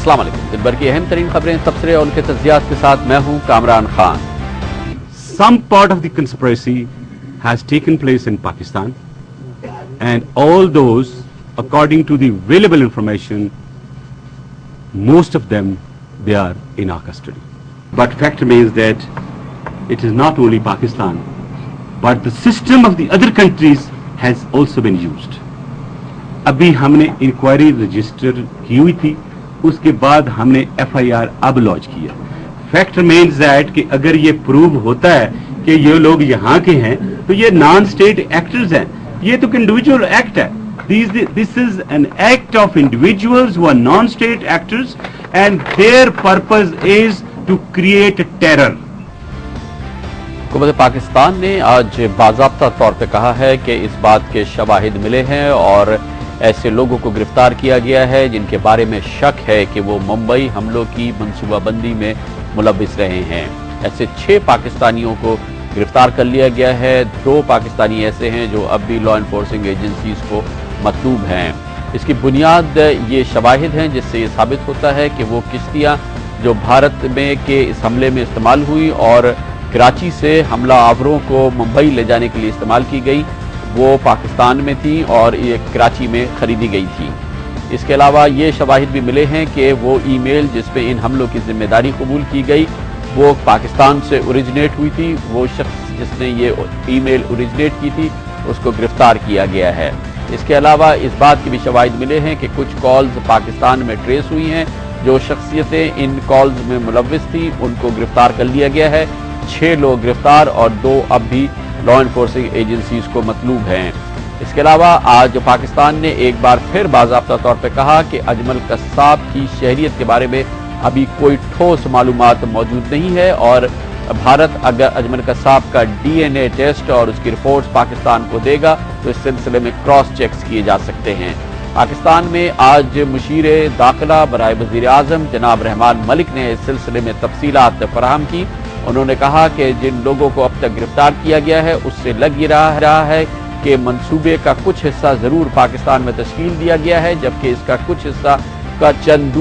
अस्सलाम वालेकुम। दिन भर की अहम तरीन खबरें, तबसरे और उनके तज्जियात के साथ मैं हूं Kamran Khan. Some part of the conspiracy has taken place in Pakistan, and all those, according to the available information, most of them, they are in our custody. But fact remains that it is not only Pakistan, but the system of the other countries has also been used. अभी हमने inquiry register की हुई थी, उसके बाद हमने FIR अब launch किया। फैक्ट रिमेन्स दैट कि अगर ये प्रूव होता है कि ये लोग यहाँ के हैं तो ये नॉन स्टेट एक्टर्स हैं, ये तो इंडिविजुअल एक्ट है। This is an act of individuals who are non-state actors and their purpose is to create terror. हुकूमत पाकिस्तान ने आज बाज़ाब्ता तौर पे कहा है कि इस बात के शवाहिद मिले हैं और ऐसे लोगों को गिरफ्तार किया गया है जिनके बारे में शक है कि वो मुंबई हमलों की मंसूबाबंदी में मुलव्विस रहे हैं। ऐसे 6 पाकिस्तानियों को गिरफ्तार कर लिया गया है। 2 पाकिस्तानी ऐसे हैं जो अब भी लॉ एनफोर्सिंग एजेंसीज को मतलूब हैं। इसकी बुनियाद ये शवाहिद हैं जिससे ये साबित होता है कि वो किश्तियाँ जो भारत में के इस हमले में इस्तेमाल हुई और कराची से हमला आवरों को मुंबई ले जाने के लिए इस्तेमाल की गई, वो पाकिस्तान में थी और ये कराची में खरीदी गई थी। इसके अलावा ये शवाहिद भी मिले हैं कि वो ईमेल जिस पे इन हमलों की जिम्मेदारी कबूल की गई वो पाकिस्तान से ओरिजिनेट हुई थी। वो शख्स जिसने ये ईमेल ओरिजिनेट की थी उसको गिरफ्तार किया गया है। इसके अलावा इस बात के भी शवाहिद मिले हैं कि कुछ कॉल्स पाकिस्तान में ट्रेस हुई हैं। जो शख्सियतें इन कॉल्स में मुलव्विस थी उनको गिरफ्तार कर लिया गया है। 6 लोग गिरफ्तार और 2 अब भी लॉ एनफोर्सिंग एजेंसीज को मतलूब हैं। इसके अलावा आज पाकिस्तान ने एक बार फिर बाज़ाब्ता तौर पर कहा कि अजमल कस्साब की शहरियत के बारे में अभी कोई ठोस मालूमात मौजूद नहीं है और भारत अगर अजमल कस्साब का DNA टेस्ट और उसकी रिपोर्ट्स पाकिस्तान को देगा तो इस सिलसिले में क्रॉस चेक्स किए जा सकते हैं। पाकिस्तान में आज मुशीर दाखिला बराए वज़ीर आज़म जनाब रहमान मलिक ने इस सिलसिले में तफसीलात फराहम की। उन्होंने कहा कि जिन लोगों को अब तक गिरफ्तार किया गया है उससे लग ये रहा है कि मंसूबे का कुछ हिस्सा ज़रूर पाकिस्तान में तश्कील दिया गया है, जबकि इसका कुछ हिस्सा का चंद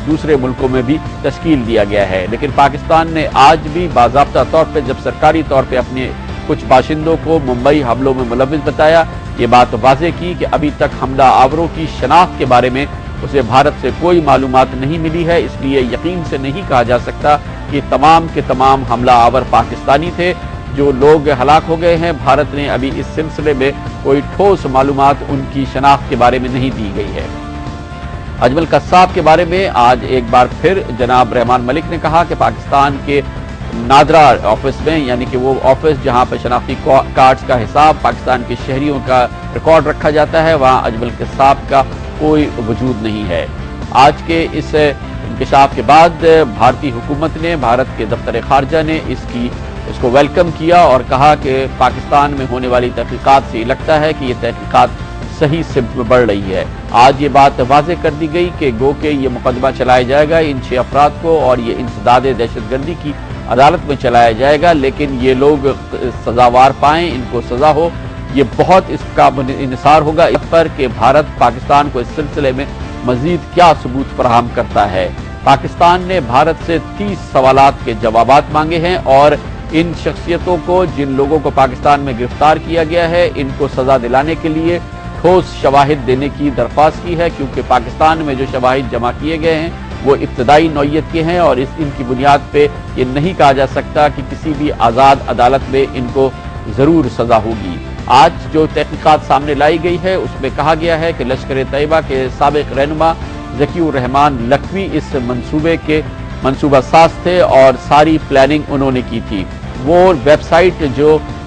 दूसरे मुल्कों में भी तश्कील दिया गया है। लेकिन पाकिस्तान ने आज भी बाज़ाब्ता तौर पर जब सरकारी तौर पर अपने कुछ बाशिंदों को मुंबई हमलों में मुलव्विस बताया, ये बात वाज़ेह की कि अभी तक हमला आवरों की शनाख्त के बारे में उसे भारत से कोई मालूमात नहीं मिली है। इसलिए यकीन से नहीं कहा जा सकता कि तमाम के तमाम हमला आवर पाकिस्तानी थे। जो लोग हलाक हो गए हैं भारत ने अभी इस सिलसिले में कोई ठोस मालूमात उनकी शनाख्त के बारे में नहीं दी गई है। अजमल कस्साब के बारे में आज एक बार फिर जनाब रहमान मलिक ने कहा कि पाकिस्तान के नादरा ऑफिस में, यानी कि वो ऑफिस जहां पर शनाख्ती कार्ड्स का हिसाब पाकिस्तान के शहरियों का रिकॉर्ड रखा जाता है, वहां अजमल कस्साब का कोई वजूद नहीं है। आज के इस इंकशाफ के बाद भारतीय हुकूमत ने, भारत के दफ्तर खारजा ने इसको वेलकम किया और कहा कि पाकिस्तान में होने वाली तहकीकात से लगता है कि ये तहकीकात सही सिमत में बढ़ रही है। आज ये बात वाज़ेह कर दी गई कि गो के ये मुकदमा चलाया जाएगा इन 6 अफराद को और ये इंसदाद दहशतगर्दी की अदालत में चलाया जाएगा, लेकिन ये लोग सजावार पाएं, इनको सजा हो। ये बहुत इसका इन्हिसार होगा इस पर कि भारत पाकिस्तान को इस सिलसिले में मजीद क्या सबूत फराहम करता है। पाकिस्तान ने भारत से 30 सवालात के जवाबात मांगे हैं और इन शख्सियतों को, जिन लोगों को पाकिस्तान में गिरफ्तार किया गया है, इनको सजा दिलाने के लिए ठोस शवाहिद देने की दरख्वास्त की है, क्योंकि पाकिस्तान में जो शवाहिद जमा किए गए हैं वो इब्तदाई नौइयत के हैं और इनकी बुनियाद पे ये नहीं कहा जा सकता कि किसी भी आज़ाद अदालत में इनको ज़रूर सजा होगी। आज जो तहकीकात सामने लाई गई है उसमें कहा गया है कि लश्कर तैयबा के साबिक रहनुमा ज़कीउर रहमान लखवी इस मंसूबे के मंसूबा साज थे और सारी प्लानिंग उन्होंने की थी। वो वेबसाइट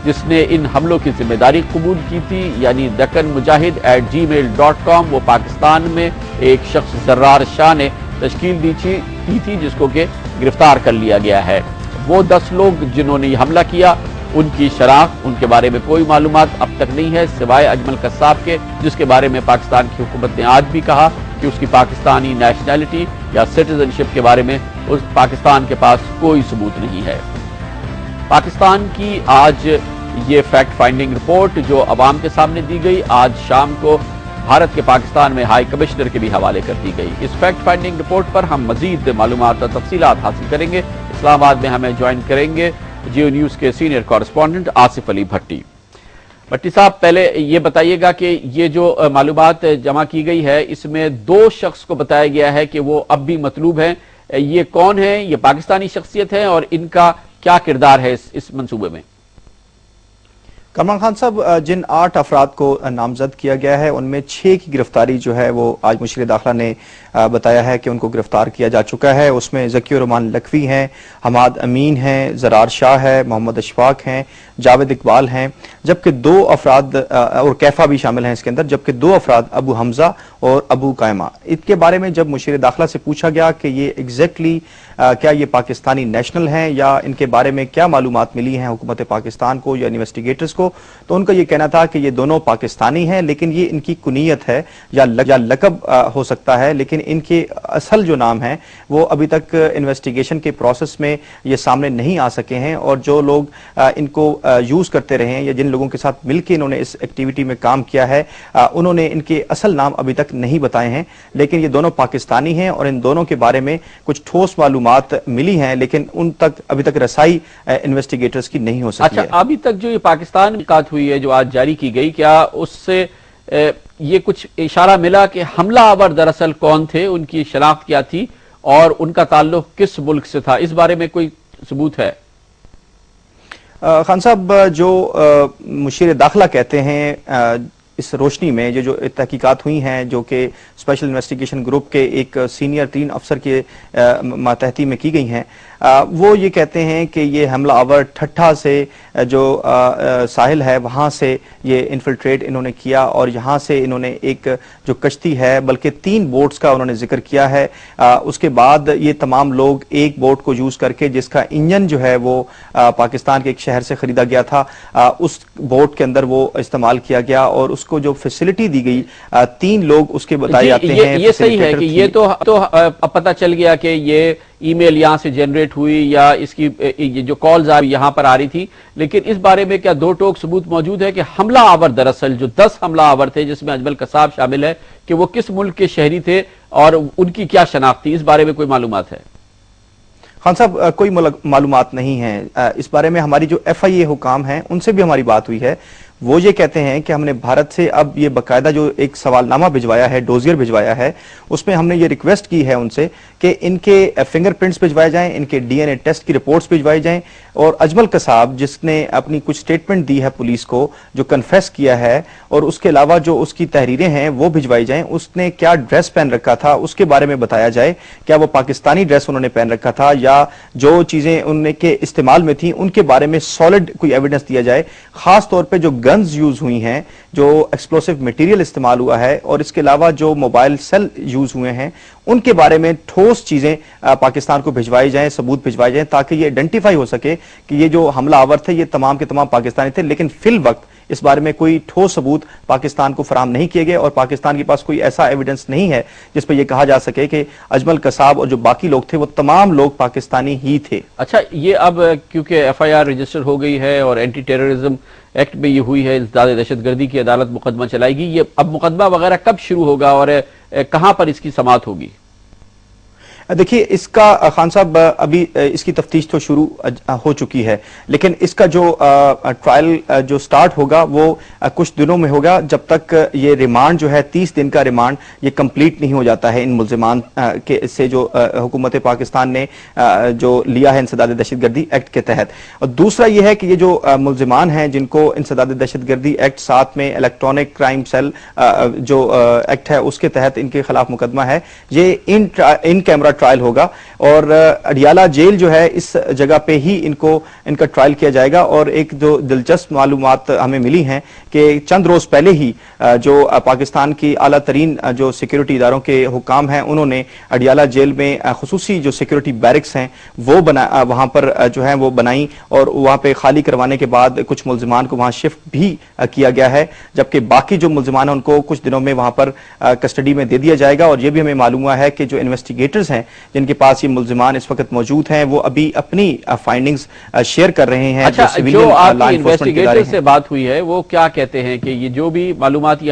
जिसने इन हमलों की जिम्मेदारी कबूल की थी, यानी deccanmujahid@gmail.com, वो पाकिस्तान में एक शख्स जर्रार शाह ने तश्कील दी थी जिसको कि गिरफ्तार कर लिया गया है। वो 10 लोग जिन्होंने हमला किया उनकी शनाख्त, उनके बारे में कोई मालूमात अब तक नहीं है सिवाय अजमल कस्साब के, जिसके बारे में पाकिस्तान की हुकूमत ने आज भी कहा कि उसकी पाकिस्तानी नेशनैलिटी या सिटीजनशिप के बारे में उस पाकिस्तान के पास कोई सबूत नहीं है। पाकिस्तान की आज ये फैक्ट फाइंडिंग रिपोर्ट जो अवाम के सामने दी गई, आज शाम को भारत के पाकिस्तान में हाई कमिश्नर के भी हवाले कर दी गई। इस फैक्ट फाइंडिंग रिपोर्ट पर हम मजीद मालूमात और तफसीलात हासिल करेंगे। इस्लामाबाद में हमें ज्वाइन करेंगे जियो न्यूज के सीनियर कॉरेस्पॉन्डेंट आसिफ अली भट्टी। भट्टी साहब, पहले ये बताइएगा कि ये जो मालूमात जमा की गई है इसमें 2 शख्स को बताया गया है कि वो अब भी मतलूब हैं। ये कौन है? ये पाकिस्तानी शख्सियत है और इनका क्या किरदार है इस मंसूबे में? कमरान खान साहब, जिन 8 अफराद को नामजद किया गया है उनमें 6 की गिरफ्तारी जो है वो आज मुशीर दाखिला ने बताया है कि उनको गिरफ्तार किया जा चुका है। उसमें ज़की रहमान लखवी हैं, हमाद अमीन हैं, ज़रार शाह है, मोहम्मद अशफाक हैं, जावेद इकबाल हैं, जबकि 2 अफराद और कैफा भी शामिल हैं इसके अंदर, जबकि 2 अफराद अबू हमजा और अबू कायमा। इनके बारे में जब मुशीर दाखिला से पूछा गया कि ये एग्जैक्टली क्या ये पाकिस्तानी नेशनल हैं या इनके बारे में क्या मालूमात मिली हैं हुकूमत पाकिस्तान को या इन्वेस्टिगेटर्स को, तो उनका ये कहना था कि ये दोनों पाकिस्तानी हैं, लेकिन ये इनकी कुनीयत है या लकब हो सकता है, लेकिन इनके असल जो नाम है वो अभी तक इन्वेस्टिगेशन के प्रोसेस में ये सामने नहीं आ सके हैं। और जो लोग इनको यूज करते रहे हैं या जिन लोगों के साथ मिलकर इन्होंने इस एक्टिविटी में काम किया है उन्होंने इनके असल नाम अभी तक नहीं बताए हैं, लेकिन ये दोनों पाकिस्तानी हैं और इन दोनों के बारे में कुछ ठोस मालूमात मिली हैं, लेकिन उन तक अभी तक रसाई इन्वेस्टिगेटर्स की नहीं हो सकी है। अभी तक जो ये पाकिस्तान में बात हुई है जो आज जारी की गई, क्या उससे ये कुछ इशारा मिला कि हमलावर दरअसल कौन थे, उनकी शनाख्त क्या थी और उनका ताल्लुक किस मुल्क से था? इस बारे में कोई सबूत है? खान साहब, जो मुशीर दाखिला कहते हैं इस रोशनी में जो तहकीकात हुई हैं जो कि स्पेशल इन्वेस्टिगेशन ग्रुप के एक सीनियर 3 अफसर के मातहती में की गई हैं, वो ये कहते हैं कि ये हमलावर ठट्ठा से जो साहिल है वहाँ से ये इन्फिल्ट्रेट इन्होंने किया और यहाँ से इन्होंने एक जो कश्ती है बल्कि 3 बोट्स का उन्होंने जिक्र किया है। उसके बाद ये तमाम लोग एक बोट को यूज करके जिसका इंजन जो है वो पाकिस्तान के एक शहर से खरीदा गया था, उस बोट के अंदर वो इस्तेमाल किया गया और उसको जो फैसिलिटी दी गई 3 लोग उसके बताए जाते हैं। ये सही है कि ये तो अब पता चल गया कि ये ईमेल यहां से जनरेट हुई या इसकी ये जो कॉल्स यहां पर आ रही थी, लेकिन इस बारे में क्या 2 टोक सबूत मौजूद है कि हमला आवर दरअसल जो 10 हमला आवर थे जिसमें अजमल कसाब शामिल है कि वो किस मुल्क के शहरी थे और उनकी क्या शनाख्त थी? इस बारे में कोई मालूमात है? खान साहब, कोई मालूमात नहीं है इस बारे में। हमारी जो FIA हुकाम हैं उनसे भी हमारी बात हुई है, वो ये कहते हैं कि हमने भारत से अब ये बाकायदा जो एक सवालनामा भिजवाया है, डोजियर भिजवाया है, उसमें हमने ये रिक्वेस्ट की है उनसे कि इनके फिंगरप्रिंट्स भिजवाए जाएं, इनके DNA टेस्ट की रिपोर्ट्स भिजवाई जाएं और अजमल कसाब जिसने अपनी कुछ स्टेटमेंट दी है पुलिस को, जो कन्फेस किया है, और उसके अलावा जो उसकी तहरीरें हैं वो भिजवाई जाएं। उसने क्या ड्रेस पहन रखा था उसके बारे में बताया जाए, क्या वो पाकिस्तानी ड्रेस उन्होंने पहन रखा था या जो चीजें उनके इस्तेमाल में थी उनके बारे में सॉलिड कोई एविडेंस दिया जाए। खास तौर पर जो गन्स यूज हुई हैं, जो एक्सप्लोसिव मटेरियल इस्तेमाल हुआ है और इसके अलावा जो मोबाइल सेल यूज हुए हैं उनके बारे में ठोस चीजें पाकिस्तान को भिजवाई जाएं, सबूत भिजवाए जाएं, ताकि ये आइडेंटिफाई हो सके कि ये जो हमलावर थे ये तमाम के तमाम पाकिस्तानी थे। लेकिन फिल वक्त इस बारे में कोई ठोस सबूत पाकिस्तान को फराहम नहीं किए गए और पाकिस्तान के पास कोई ऐसा एविडेंस नहीं है जिस पर यह कहा जा सके कि अजमल कसाब और जो बाकी लोग थे वो तमाम लोग पाकिस्तानी ही थे। अच्छा, ये अब क्योंकि FIR रजिस्टर हो गई है और एंटी टेररिज्म एक्ट में ये हुई है, इल्ज़ाम दहशतगर्दी की अदालत मुकदमा चलाएगी, ये अब मुकदमा वगैरह कब शुरू होगा और कहां पर इसकी समाअत होगी? देखिए, इसका खान साहब अभी इसकी तफ्तीश तो शुरू हो चुकी है, लेकिन इसका जो ट्रायल जो स्टार्ट होगा वो कुछ दिनों में होगा, जब तक ये रिमांड जो है 30 दिन का रिमांड ये कंप्लीट नहीं हो जाता है इन मुल्जिमान के से जो हुकूमत पाकिस्तान ने जो लिया है इंसदाद दहशतगर्दी एक्ट के तहत। और दूसरा ये है कि ये जो मुल्जिमान हैं जिनको इंसदाद दहशतगर्दी एक्ट साथ में इलेक्ट्रॉनिक क्राइम सेल जो एक्ट है उसके तहत इनके खिलाफ मुकदमा है, ये इन कैमरा ट्रायल होगा और अडियाला जेल जो है इस जगह पे ही इनका ट्रायल किया जाएगा। और एक जो दिलचस्प मालूमात हमें मिली हैं कि चंद रोज पहले ही जो पाकिस्तान की आला तरीन जो सिक्योरिटी इदारों के हुकाम हैं उन्होंने अडियाला जेल में खुसूसी जो सिक्योरिटी बैरिक्स हैं वो वहां पर जो है वो बनाई और वहां पे खाली करवाने के बाद कुछ मुल्जिमान को वहां शिफ्ट भी किया गया है, जबकि बाकी जो मुल्जिमान हैं उनको कुछ दिनों में वहां पर कस्टडी में दे दिया जाएगा। और यह भी हमें मालूम हुआ है कि जो इन्वेस्टिगेटर्स हैं जिनके पास ये मुल्जिमान इस वक्त मौजूद हैं वो अभी अपनी फाइंडिंग्स शेयर कर रहे हैं। अच्छा, जो आपकी इन्वेस्टिगेटर से बात हुई है वो क्या कहते हैं कि ये जो भी मालूमात